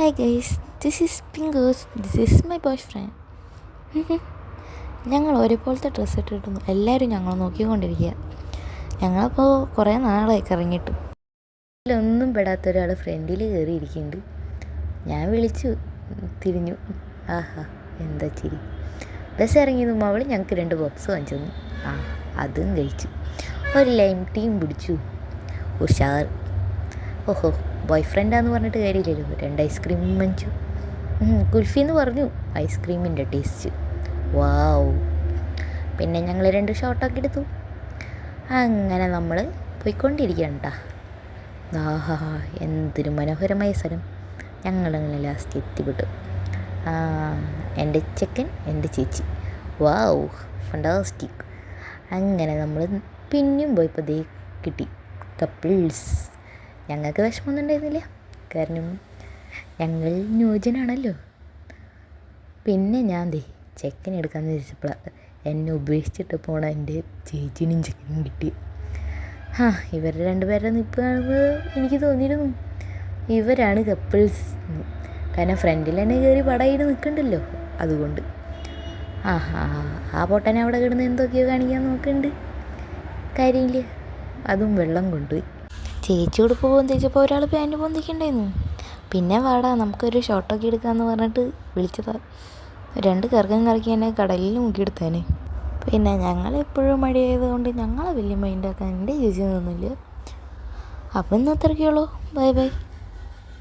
Hi guys, this is പിങ്കോസ്, this is my boyfriend. ഞങ്ങൾ ഒരേപോലത്തെ ഡ്രസ്സ് ഇട്ടിട്ടുന്നു. എല്ലാവരും ഞങ്ങൾ നോക്കിക്കൊണ്ടിരിക്കുക. ഞങ്ങളപ്പോൾ കുറേ നാളായി കറങ്ങിയിട്ട്. ഇതിലൊന്നും പെടാത്ത ഒരാൾ ഫ്രണ്ടിൽ കയറിയിരിക്കുന്നുണ്ട്. ഞാൻ വിളിച്ചു, തിരിഞ്ഞു. ആഹാ, എന്താ ചിരി. ബസ് ഇറങ്ങിയതും അവൾ ഞങ്ങൾക്ക് 2 ബോക്സ് വാങ്ങിച്ചു തന്നു. അതും കഴിച്ചു. ഒരു ലൈം ടീം പിടിച്ചു. ഉഷാർ. ഓഹോ, ബോയ് ഫ്രണ്ടാന്ന് പറഞ്ഞിട്ട് കാര്യമില്ലല്ലോ. 2 ഐസ്ക്രീം വാങ്ങിച്ചു. കുൽഫി എന്ന് പറഞ്ഞു. ഐസ്ക്രീമിൻ്റെ ടേസ്റ്റ് വാവ്. പിന്നെ ഞങ്ങൾ 2 ഷോട്ടൊക്കെ എടുത്തു. അങ്ങനെ നമ്മൾ പോയിക്കൊണ്ടിരിക്കുകയാണ് കേട്ടോ. ആഹാ, എന്തൊരു മനോഹരമായ സ്ഥലം. ഞങ്ങളങ്ങനെ ലാസ്റ്റ് എത്തിപ്പെട്ടു. എൻ്റെ ചെക്കൻ, എൻ്റെ ചേച്ചി. വാവ്, ഫണ്ടാസ്റ്റിക്. അങ്ങനെ നമ്മൾ പിന്നെയും പോയപ്പോൾ ദേ കിട്ടി കപ്പിൾസ്. ഞങ്ങൾക്ക് വിഷമമൊന്നും ഉണ്ടായിരുന്നില്ല, കാരണം ഞങ്ങൾ ന്യൂജനാണല്ലോ. പിന്നെ ഞാൻ ചെക്കനെ എടുക്കാമെന്ന് വിചാരിച്ചപ്പോഴാണ് എന്നെ ഉപേക്ഷിച്ചിട്ട് പോണ എൻ്റെ ചേച്ചിനും ചെക്കനും കിട്ടി. ഇവരുടെ 2 പേരുടെ നിൽപ്പ് കാണുമ്പോൾ എനിക്ക് തോന്നിയിരുന്നു ഇവരാണ് കപ്പിൾസ്. കാരണം ഫ്രണ്ടിൽ തന്നെ കയറി പടയിട്ട് നിൽക്കണ്ടല്ലോ, അതുകൊണ്ട്. ആ പൊട്ടനെ അവിടെ കിടന്ന് എന്തൊക്കെയോ കാണിക്കാൻ നോക്കുന്നുണ്ട്. കാര്യമില്ല, അതും വെള്ളം കൊണ്ടുപോയി. ചേച്ചിയോട് പൊന്തിച്ചപ്പോൾ ഒരാൾ പാൻറ്റ് പൊന്തിക്കണ്ടായിരുന്നു. പിന്നെ വാടാ നമുക്കൊരു ഷോട്ടൊക്കെ എടുക്കാമെന്ന് പറഞ്ഞിട്ട് വിളിച്ചതാണ്. 2 കറക്കി എന്നെ കടലിൽ മുക്കിയെടുത്തേനെ. പിന്നെ ഞങ്ങളെപ്പോഴും മടിയായതുകൊണ്ട് ഞങ്ങളെ വലിയ മൈൻഡാക്കാൻ എൻ്റെ ചേച്ചി നിന്നില്ല. അപ്പം ഇന്ന് അത്രയ്ക്കുള്ളൂ. Bye bye.